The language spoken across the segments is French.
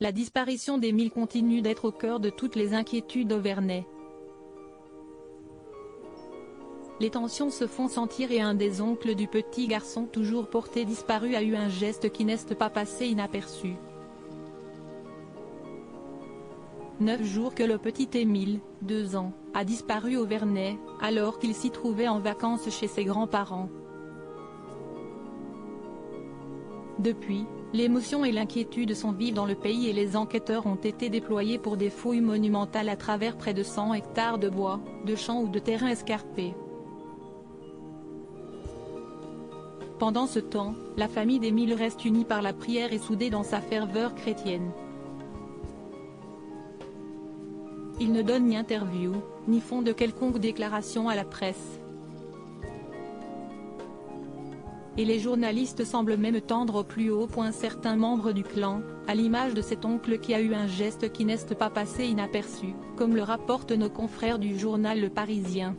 La disparition d'Émile continue d'être au cœur de toutes les inquiétudes au Verney. Les tensions se font sentir et un des oncles du petit garçon toujours porté disparu a eu un geste qui n'est pas passé inaperçu. 9 jours que le petit Émile, 2 ans, a disparu au Verney, alors qu'il s'y trouvait en vacances chez ses grands-parents. Depuis, l'émotion et l'inquiétude sont vives dans le pays et les enquêteurs ont été déployés pour des fouilles monumentales à travers près de 100 hectares de bois, de champs ou de terrains escarpés. Pendant ce temps, la famille d'Émile reste unie par la prière et soudée dans sa ferveur chrétienne. Ils ne donnent ni interview, ni font de quelconque déclaration à la presse. Et les journalistes semblent même tendre au plus haut point certains membres du clan, à l'image de cet oncle qui a eu un geste qui n'est pas passé inaperçu, comme le rapportent nos confrères du journal Le Parisien.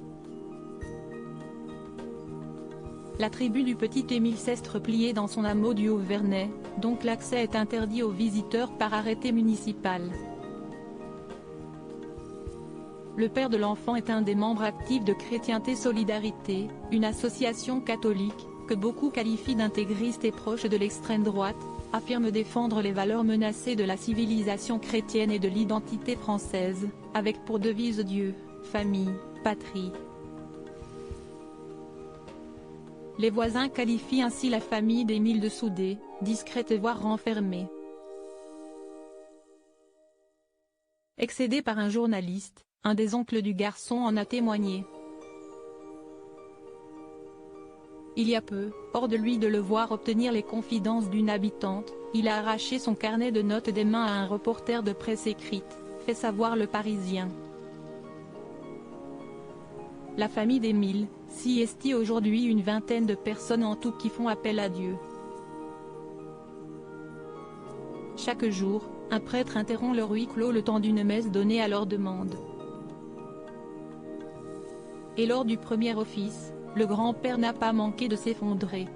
La tribu du petit Émile s'est repliée dans son hameau du Haut-Verney, donc l'accès est interdit aux visiteurs par arrêté municipal. Le père de l'enfant est un des membres actifs de Chrétienté Solidarité, une association catholique, que beaucoup qualifient d'intégriste et proche de l'extrême droite, affirme défendre les valeurs menacées de la civilisation chrétienne et de l'identité française, avec pour devise Dieu, famille, patrie. Les voisins qualifient ainsi la famille d'Émile de soudée, discrète voire renfermée. Excédé par un journaliste, un des oncles du garçon en a témoigné. Il y a peu, hors de lui de le voir obtenir les confidences d'une habitante, il a arraché son carnet de notes des mains à un reporter de presse écrite, fait savoir Le Parisien. La famille d'Émile, s'y estime aujourd'hui une vingtaine de personnes en tout qui font appel à Dieu. Chaque jour, un prêtre interrompt leur huis clos le temps d'une messe donnée à leur demande. Et lors du premier office, le grand-père n'a pas manqué de s'effondrer.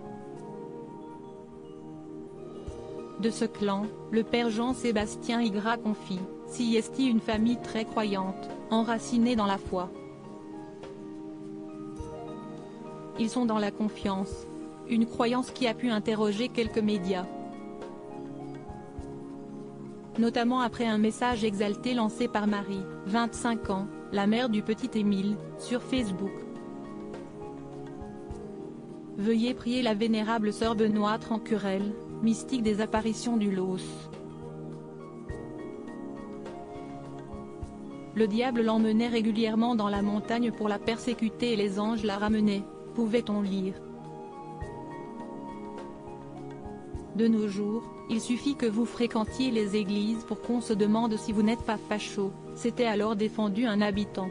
De ce clan, le père Jean-Sébastien Ygrat confie, s'y estime une famille très croyante, enracinée dans la foi. Ils sont dans la confiance. Une croyance qui a pu interroger quelques médias. Notamment après un message exalté lancé par Marie, 25 ans, la mère du petit Émile, sur Facebook. Veuillez prier la vénérable sœur Benoît Trancurel, mystique des apparitions du Los. Le diable l'emmenait régulièrement dans la montagne pour la persécuter et les anges la ramenaient, pouvait-on lire. De nos jours, il suffit que vous fréquentiez les églises pour qu'on se demande si vous n'êtes pas facho, s'était alors défendu un habitant.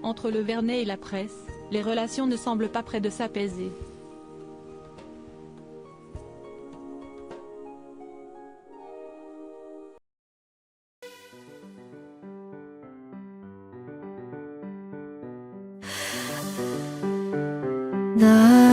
Entre le Verney et la presse, les relations ne semblent pas près de s'apaiser. 나